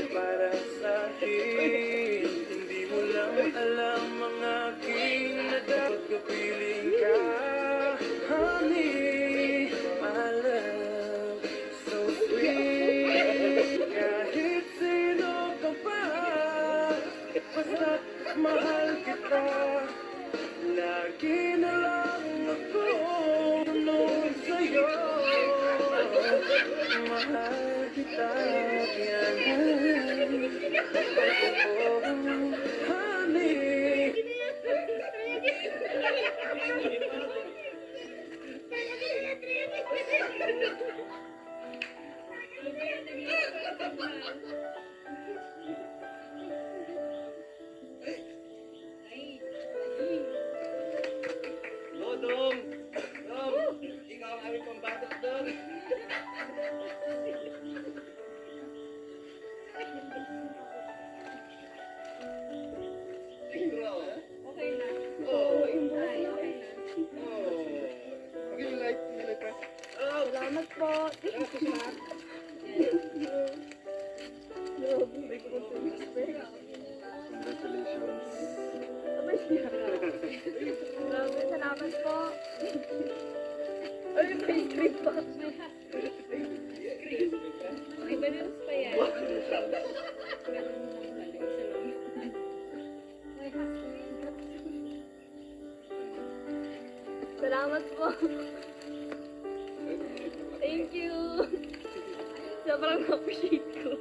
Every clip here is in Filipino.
para sa akin. Hindi mo lang alam ang aking dapat kapiling ka. Honey, my love, so sweet. Kahit sino ka pa, basta't mahal kita. Lagi na lang ako tunod sa'yo. Mahal kita, yan. Oh, honey. Dom! Dom! Ikaw ang aming pambatot doon. Okay na. Oh! Ay, okay na. Oh! Mag-light ka. Oh! Salamat po. Salamat po sa Congratulations. Grabe, salamat po. Ay, may cream pa. May bananas pa yan. Salamat po. Thank you. Sobrang appreciate ko.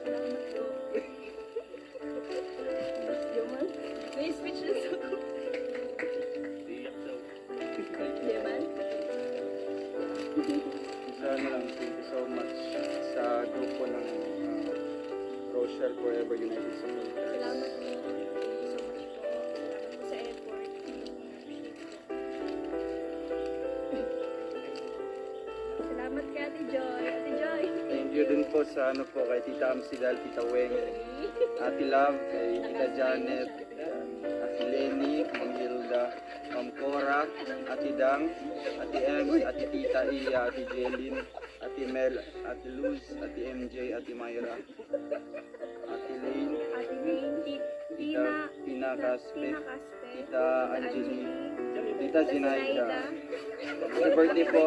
Salamat po. Yaman? May speechless ako. Yaman? Sana lang, thank you so much sa grupo ng Rochelle Forever United sa Philippines. Salamat po. Thank you so much po. Salamat po sa effort. Salamat kay Ate Joy. Ate Joy. Thank you din po sa kay Tita Amsidal, Tita Weng, Ate Love, kay Tita Janet, Ate Lenny, Ma'am Hilda, Ma'am Cora, Ate Dang, Ate Ems, Ate Tita Iya, Ate Jelin, Ate Mel, Ate Luz, Ate MJ, Ate Myra, Ate Lane, Ate Lane. Tina Caspe, Tina Caspe. Tita Angeli, Tita Zinaida. Happy birthday po,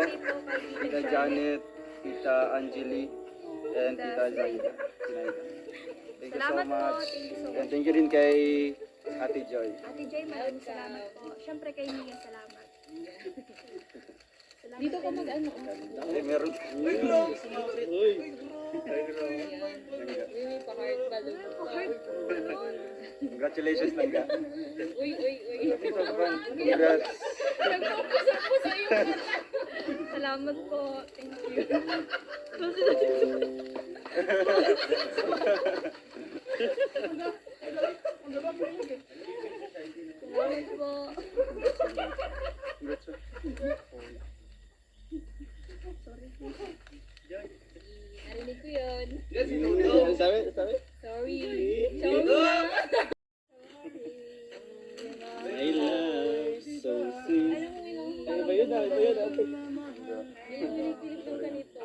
Tita Janet, Tita Angeli, and Tita Zaida. Thank you so Salamat po. much. Thank you so And much. thank you rin kay Ate Joy. Ate Joy, maraming salamat po. Siyempre kay Mia, salamat. Salamat. Dito ka mag-ano? Ay, meron. Uy, bro! Uy! Uy, pa-heart balloon. Congratulations, Langga. Uy. Congrats. Nagpupusa yung mata. Salamat po. Thank you. Salamat po. Congrats. Narinig ko yun. Sabi? Sorry. My love, so sweet. Alam mo yun, Ano ba yun? yung kinikilig ng ganito.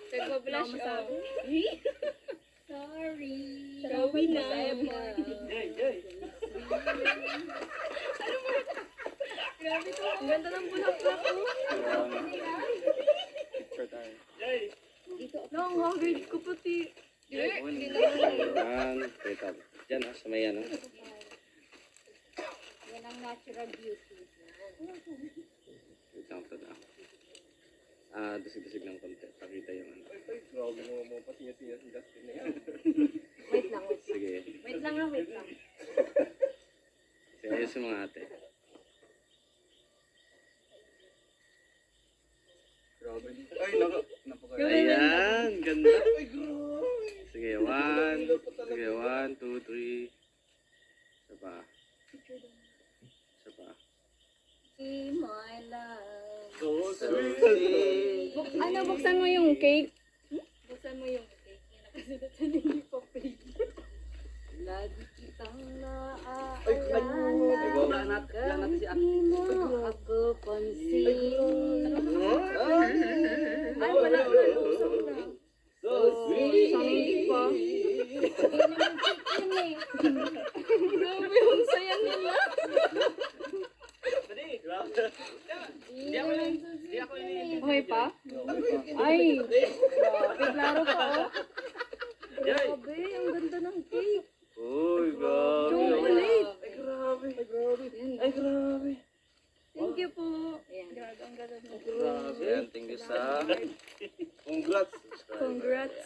Nagpa-blush off. Sorry. Sorry na. Grabe to. Ang ganda ng bulaklak ko. Picture tayo. No, ang haggard ko pati. Wait up. Diyan sa may ano. Yan ang natural beauty. Wait lang ito na. Dusig-dusig ng konti. Pakita yung ano. Wait lang. Sige. Wait lang. Sige, ayos yung mga ate. Ay, ayan, ganda. Sige, 1, 2, 3. Isa pa. See my love. So sweet. Ano, Buksan mo yung cake. Buksan mo yung cake. Nakasulat sa hindi ko pay. Lagi kitang naaalala. Kahit mo ako pansin. Ay, wala. Usok na. Sangit pa. Grabe yung saya nila. Okay pa? Ay, grabe, klaro pa oh. Grabe, ang ganda ng cake. Uy, grabe. Chocolate. Ay, grabe. Thank you po. Grabe, ang ganda ng cake. Grabe. Yan, thank you sa... Congrats. Congrats.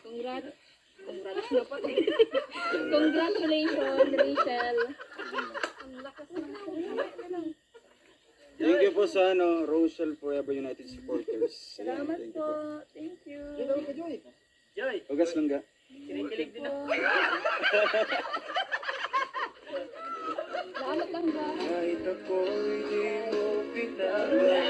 Congrats. Congrats na pa eh. Congratulations, Rachel. Ang lakas ng Thank you po sa Rochelle Forever United Supporters. Salamat Thank you po. Thank you. Ugas lang ga. Salamat lang ba? Kahit ako'y di mo pinala,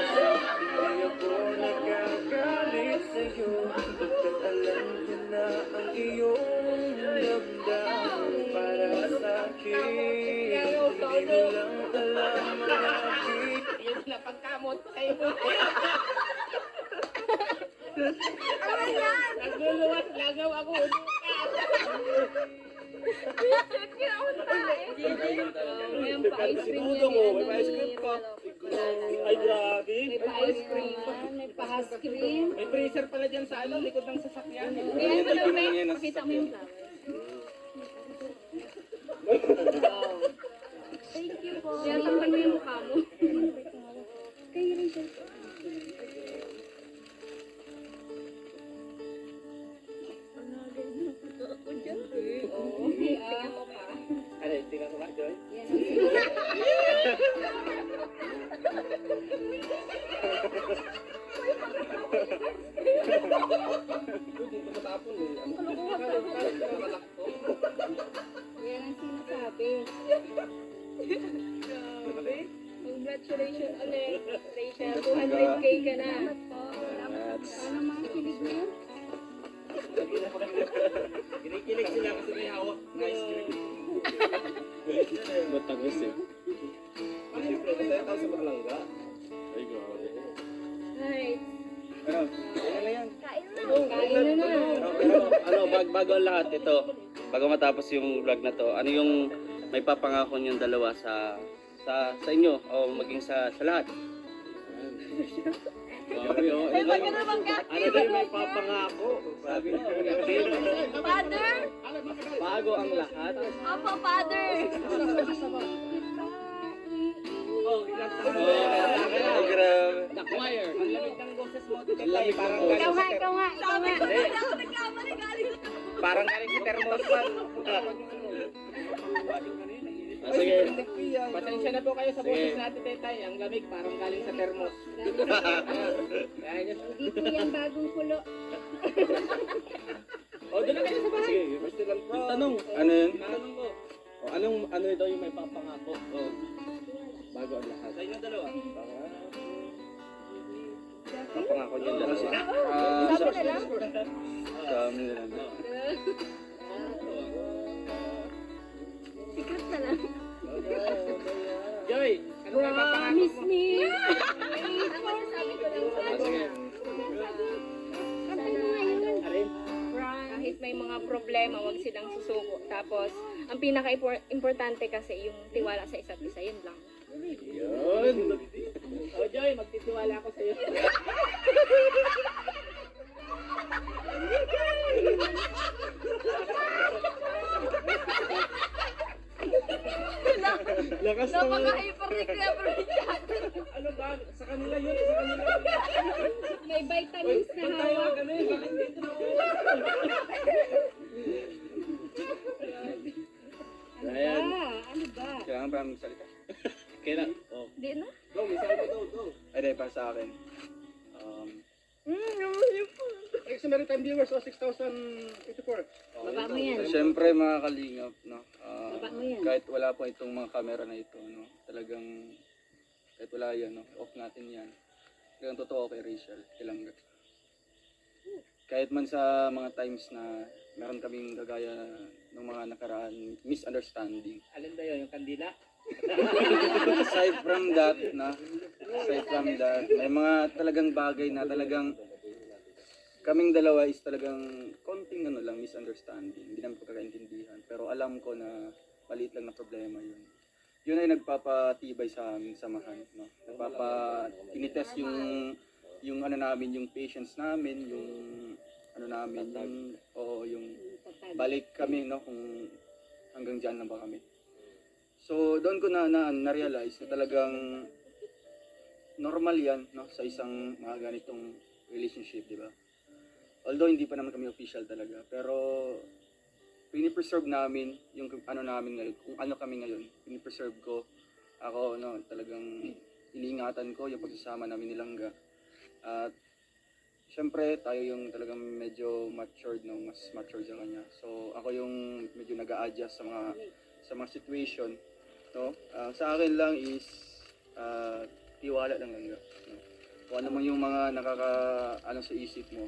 hindi ako nagagalit sa'yo. Pagkat alam ko na ang iyong damdamin para sa'kin. Hindi mo lang alam ang aking Yung napagkamot kayo. Nagluluwas lagaw ako. May pa-ice cream yan. May pa-ice cream pa. Ay, grabe. May pa-ice cream. May pa-ice cream. May freezer pala dyan sa likod ng sasakyan. Kaya mo lang, may pakita mo yung flowers. Wow. Thank you po. Kaya tambal mo yung mukha mo. Kay Rachel po. Ako dyan. Oo. Tingnan mo pa. Ano, tingnan ko ba, Joy? Yan. Yan ang sinasabi. Congratulations ulit, Rachel. 200k ka na. Sana mga kilig mo yun. Kinikilig sila kasi may hawak. Nice cream. Matangos eh. Siyempre, masaya tayo sa makalangga. Ay, grabe. Nice. Ano? Ano na yan? Kain na na. Pero bago ang lahat ito, bago matapos yung vlog na to, ano yung may papangako niyong dalawa sa inyo o maging sa lahat? Grabe oh. Ay, wag ka naman Ano daw yung may papangako? Sabi niya. Father? Bago ang lahat. Opo, Father. Oh, grabe. The choir. Ang lamig ng boses mo. Ang lamig Parang ng boses. Ikaw nga, ikaw nga, ikaw nga. Parang galing si Thermospan. Sige. Pasensya na po kayo sa boses natin, Tetay. Ang lamig parang galing sa thermos. Hindi po yan bagong kulo. O, doon na kayo sa bahay. Sige, first lang po. Tanong. Ano yun? Tanong ko. O, ano daw yung may papangako? O, bago ang lahat. Sa inyo dalawa. Papangako niyo dalawa. Sabi na lang. Sa amin na lang. Sikat na lang. Joy, ano ba papangako Promise mo? me. Sige. Kantay mo nga yun. Kahit may mga problema, wag silang susuko. Tapos, ang pinaka-importante kasi yung tiwala sa isa't isa, yun lang. Yun. O, Joy, magtitiwala ako sa'yo. Lakas naman. Napaka-hyper ni Kuya Brian. Ano ba? Sa kanila yun, sa kanila. May vitamins na Doon tayo hawak. kami, bakit dito na ako? Ayan. Ano ba? Kailangan pa namin salita. Kailan? Oh. Di na? Go, may sabi go. Ay, dahil para sa akin. Extra Maritime viewers, 6,054. Baba mo yan. Siyempre mga kalingap, no? Baba mo yan. Kahit wala po itong mga camera na ito, no? Talagang, kahit wala yan, no? Off natin yan. Kaya totoo kay Rachel, kailangan. Kahit man sa mga times na meron kaming gagaya ng mga nakaraan misunderstanding. Alin ba yun? Yung kandila? Aside from that, may mga talagang bagay na talagang kaming dalawa is talagang konting misunderstanding. Hindi namin pagkakaintindihan. Pero alam ko na maliit lang na problema yun. Yun ay nagpapatibay sa aming samahan. No? Tinitest yung namin, yung patience namin, yung yung balik kami, no, kung hanggang dyan lang ba kami. So doon ko na-realize na talagang normal yan, no, sa isang mga ganitong relationship, di ba? Although hindi pa naman kami official talaga, pero pinipreserve namin yung namin ngayon, kung ano kami ngayon, pinipreserve ko. Ako, no, talagang iniingatan ko yung pagsasama namin ni Langga. At syempre, tayo yung talagang medyo matured, no, mas matured sa kanya. So ako yung medyo nag-a-adjust sa mga situation, no. Sa akin lang is tiwala lang Langga, no? Kung ano man yung mga sa isip mo,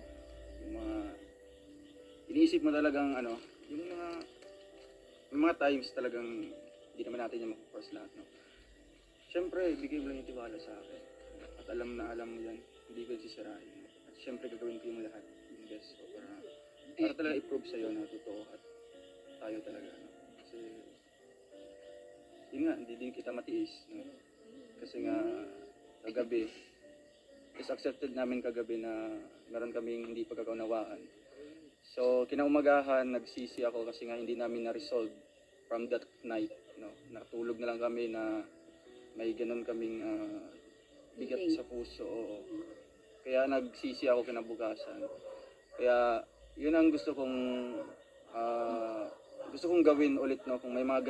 yung mga iniisip mo talagang yung mga times talagang hindi naman natin yung mag-force lahat, no. Syempre, bigay mo lang yung tiwala sa akin. At alam mo yan, hindi ko sisirain. At syempre, gagawin ko yung lahat, yung best ko para talaga i-prove sa'yo na totoo at tayo talaga, no. Kasi, yun nga, hindi din kita matiis, no. Kasi nga, kagabi, is accepted namin kagabi na meron kaming hindi pagkakaunawaan. So, kinaumagahan, nagsisi ako kasi nga hindi namin na-resolve from that night, no. Nakatulog na lang kami na may ganun kaming bigat sa puso. Oo. Kaya nagsisi ako kinabukasan. Kaya yun ang gusto kong gawin ulit, no, kung may mga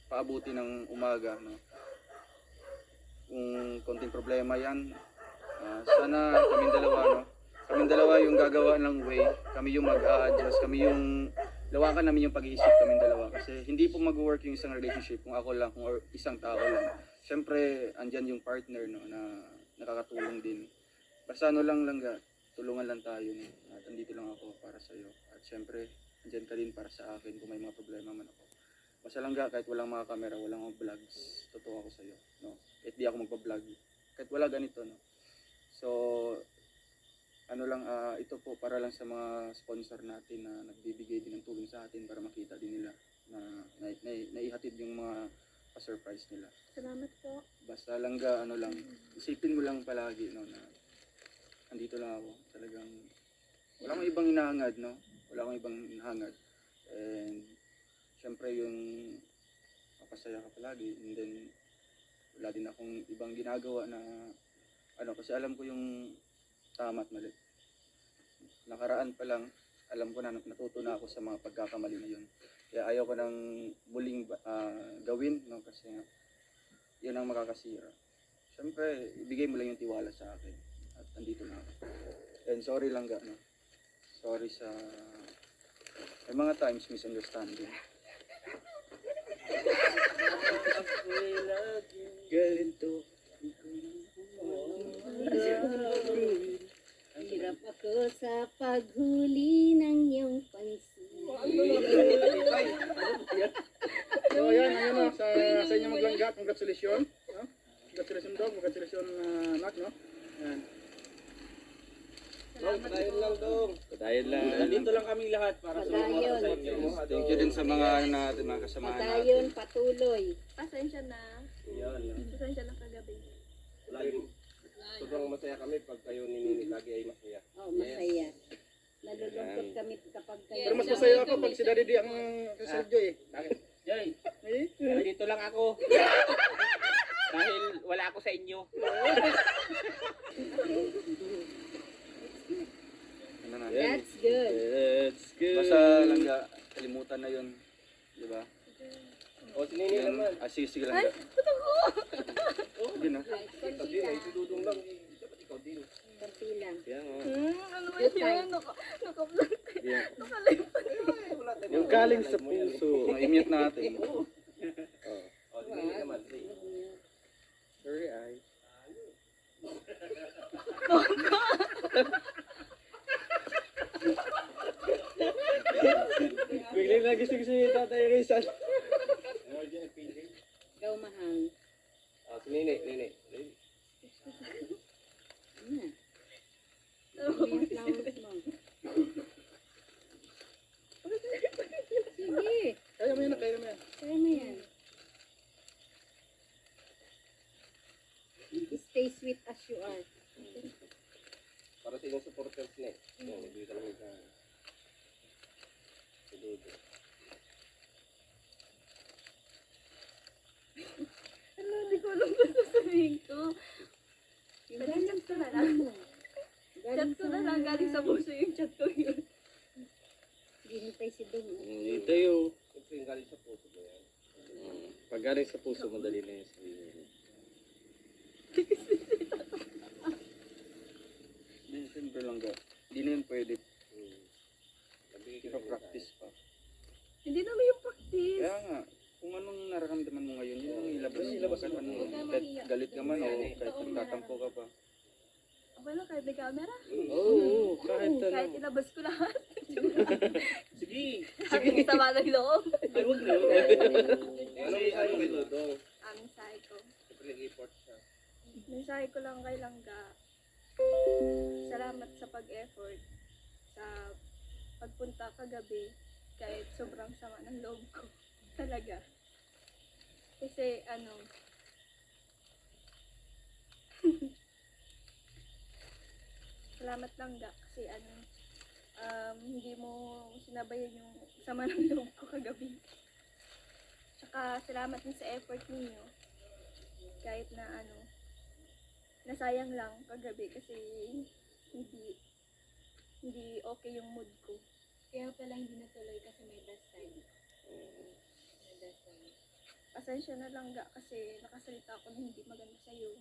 paabuti ng umaga, no. Kung konting problema yan, sana kaming dalawa yung gagawa ng way, kami yung mag-a-adjust, kami yung lawakan namin yung pag-iisip kaming dalawa. Kasi hindi po mag-work yung isang relationship kung ako lang, kung isang tao lang. Siyempre, andyan yung partner, no, na nakakatulong din. Basta Langga, tulungan lang tayo, no. At andito lang ako para sa'yo. At siyempre, andyan ka din para sa akin kung may mga problema man ako. Basta Langga, kahit walang mga camera, walang mga vlogs, totoo ako sa'yo, no. Kahit di ako magpa-vlog, kahit wala ganito, no. So, ito po para lang sa mga sponsor natin na nagbibigay din ng tulong sa atin para makita din nila na naihatid yung mga pa-surprise nila. Salamat po. Basta Langga, isipin mo lang palagi, no, na andito lang ako. Talagang wala akong ibang hinahangad, no. Wala akong ibang hinahangad. And syempre yung mapasaya ka palagi, and then wala din akong ibang ginagawa na kasi alam ko yung tama at mali. Nakaraan pa lang, alam ko na natuto na ako sa mga pagkakamali na yun. Kaya ayaw ko nang muling gawin, no, kasi yun ang makakasira. Siyempre, ibigay mo lang yung tiwala sa akin. At andito na ako. And sorry Langga, no. Sorry sa may mga times misunderstanding. Ganito. Hirap ako sa paghuli ng iyong pansin. So yan, ayun na, sa inyo maglangga, congratulations. No? Congratulations dog, congratulations anak, no? Yan. Patayin lang dong. Patayin lang. Nandito lang kaming lahat para sa Patayon. sa inyo. Thank you din sa mga natin, mga kasamahan natin. Patayon, patuloy. Pasensya na. Pasensya na kagabi. Sobrang masaya kami pag kayo ni Nini lagi ay masaya. Oh, masaya. Nalulungkot kami kapag kayo. Pero mas masaya ako pag si Daddy D ang kasadyo eh. Bakit? Joy, Eh? dito lang ako. Dahil wala ako sa inyo. Ano na? That's good. That's good. Basta Langga, kalimutan na yun. Di ba? O, si Nini Yun, naman. sige Langga. Sige na. Ikaw din, ay tududong lang. Dapat ikaw din. Kunti lang. Yan o. Ano ba yan? Naka-vlog. Yung galing sa puso. I-mute natin. O, si Nini naman. Sorry, ay. Biglang nagising si Tatay Rizal. Ikaw, mahal. Ah, si Nene, Nene. Ano yung flowers mo? Sige. Kaya mo yan, kaya mo yan. Kaya mo yan. Stay sweet as you are. Para sa inyong supporters na eh. Yan, nagbibigay kami sa... Sa dudo. Ano, hindi ko alam kung sasabihin ko. Galing Chat ko na lang. Galing Chat ko na lang, galing sa puso yung chat ko yun. Ginitay si Dong. Dito yung... Siyempre yung galing sa puso mo yan. Pag galing sa puso, madali na yung sabihin. Hindi, siyempre lang ga. Hindi na yun pwede. Nabigay ka namin Ipa-practice pa. Hindi naman yung practice. Kaya nga, kung anong nararamdaman mo ngayon, yun ang ilabas mo. Kahit galit ka man o kahit nagtatampo ka pa. Okay lang, kahit may camera. Oo, kahit Kahit ilabas ko lahat. Sige! Sabi ko sa malay loob. Ay, huwag na. Ano yung sayo kay Dodong? Ang mensahe ko. Siyempre nag-effort siya. Mensahe ko lang kay Langga. Salamat sa pag-effort. Sa pagpunta kagabi. Kahit sobrang sama ng loob ko. Talaga. Kasi salamat Langga. Kasi hindi mo sinabayan yung sama ng loob ko kagabi. Tsaka salamat din sa effort ninyo. Kahit na nasayang lang kagabi kasi hindi okay yung mood ko. Kaya pala hindi natuloy kasi may best time. May best time. Pasensya na lang ga kasi nakasalita ako na hindi maganda sa'yo.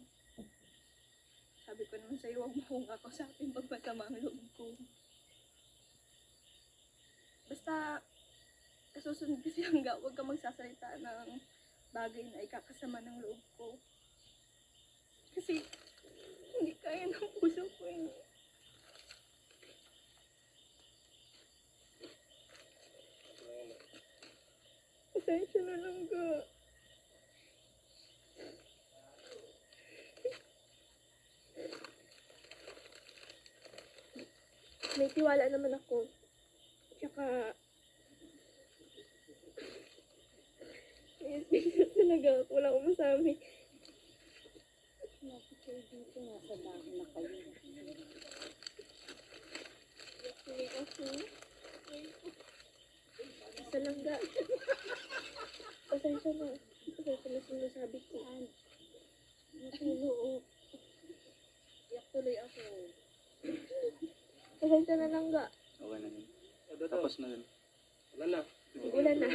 Sabi ko naman sa'yo, huwag mo kong kakusapin pag masama ang loob ko. Basta, kasusunod kasi hangga, huwag ka magsasalita ng bagay na ikakasama ng loob ko. Kasi, hindi kaya ng puso ko eh. Pasensya na lang ga. May tiwala naman ako. Tsaka, may business talaga. Wala akong masabi. Natin kayo dito, nasa dahon na kayo. Actually, ako. Isa lang ga. Pasensya na. Pasensya na sinasabi ko. Natulog. Iyak tuloy ako. Pasensya na lang ga. Okay na yun. Tapos na yun. Wala na. Ulan na.